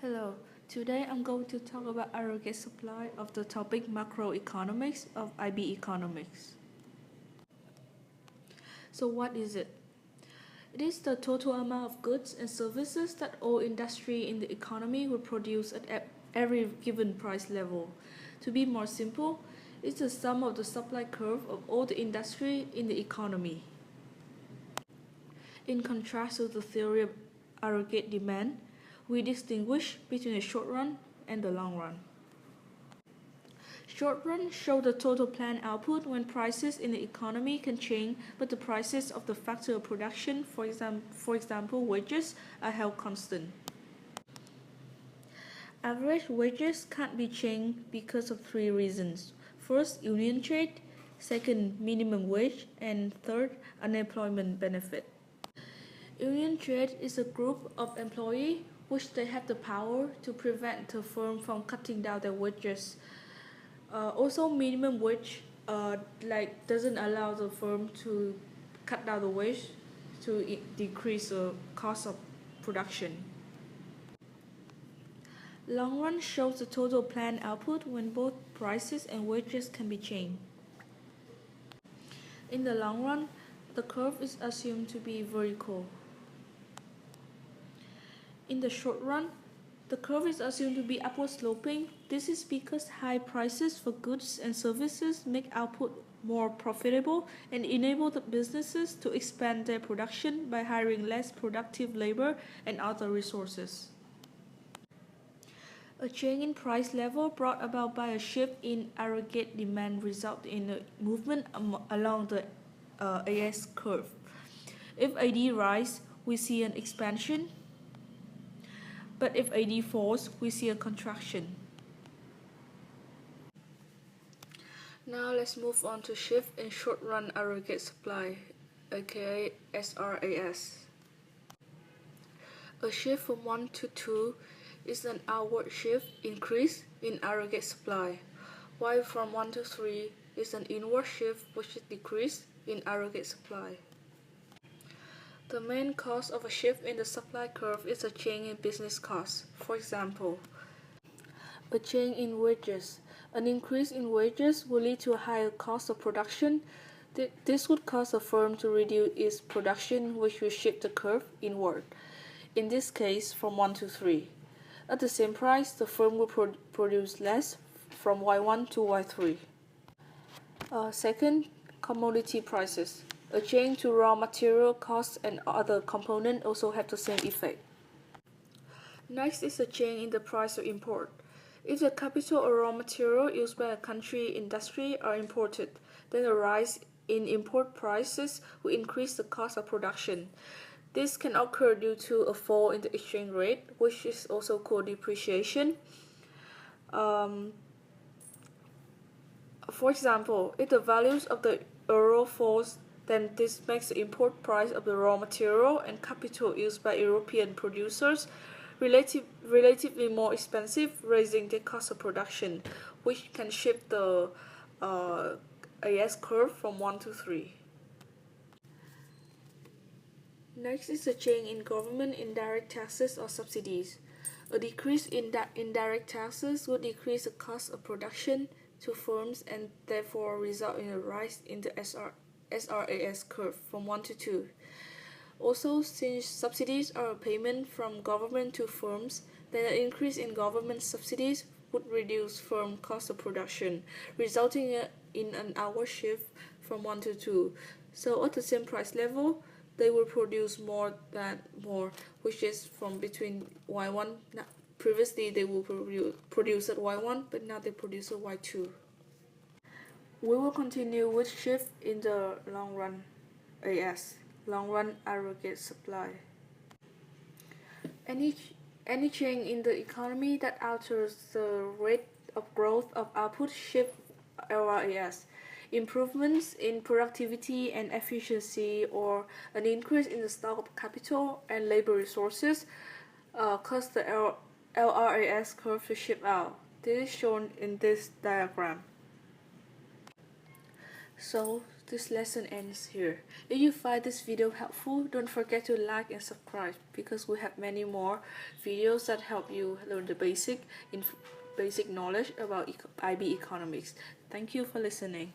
Hello, today I'm going to talk about aggregate supply of the topic macroeconomics of IB Economics. So what is it? It is the total amount of goods and services that all industry in the economy will produce at every given price level. To be more simple, it's the sum of the supply curve of all the industry in the economy. In contrast to the theory of aggregate demand, we distinguish between the short run and the long run. Short run show the total planned output when prices in the economy can change, but the prices of the factor of production, for example wages, are held constant. Average wages can't be changed because of three reasons. First, union trade. Second, minimum wage. And third, unemployment benefit. Union trade is a group of employees which they have the power to prevent the firm from cutting down their wages. Also, minimum wage doesn't allow the firm to cut down the wage to decrease the cost of production. Long run shows the total planned output when both prices and wages can be changed. In the long run, the curve is assumed to be vertical. In the short run, the curve is assumed to be upward sloping. This is because high prices for goods and services make output more profitable and enable the businesses to expand their production by hiring less productive labor and other resources. A change in price level brought about by a shift in aggregate demand results in a movement along the AS curve. If AD rises, we see an expansion. But if AD falls, we see a contraction. Now let's move on to shift in short-run aggregate supply, aka SRAS. A shift from 1 to 2 is an outward shift increase in aggregate supply, while from 1 to 3 is an inward shift which is decrease in aggregate supply. The main cause of a shift in the supply curve is a change in business costs. For example, a change in wages. An increase in wages will lead to a higher cost of production. This would cause a firm to reduce its production, which will shift the curve inward, in this case from 1 to 3. At the same price, the firm will produce less from Y1 to Y3. Second, commodity prices. A change to raw material costs and other components also have the same effect. Next is a change in the price of import. If the capital or raw material used by a country industry are imported, then a rise in import prices will increase the cost of production. This can occur due to a fall in the exchange rate, which is also called depreciation. For example, if the values of the euro falls, then this makes the import price of the raw material and capital used by European producers relatively more expensive, raising the cost of production, which can shift the AS curve from 1 to 3. Next is a change in government indirect taxes or subsidies. A decrease in indirect taxes would decrease the cost of production to firms and therefore result in a rise in the SRAS curve from 1 to 2. Also, since subsidies are a payment from government to firms, then an increase in government subsidies would reduce firm cost of production, resulting in an outward shift from 1 to 2. So at the same price level, they will produce more, which is from between Y1. Previously, they will produce at Y1, but now they produce at Y2. We will continue with shift in the long run AS, long run aggregate supply. Any change in the economy that alters the rate of growth of output shift LRAS. Improvements in productivity and efficiency or an increase in the stock of capital and labor resources cause the LRAS curve to shift out. This is shown in this diagram. So, This lesson ends here. If you find this video helpful, don't forget to like and subscribe because we have many more videos that help you learn the basic knowledge about IB economics. Thank you for listening.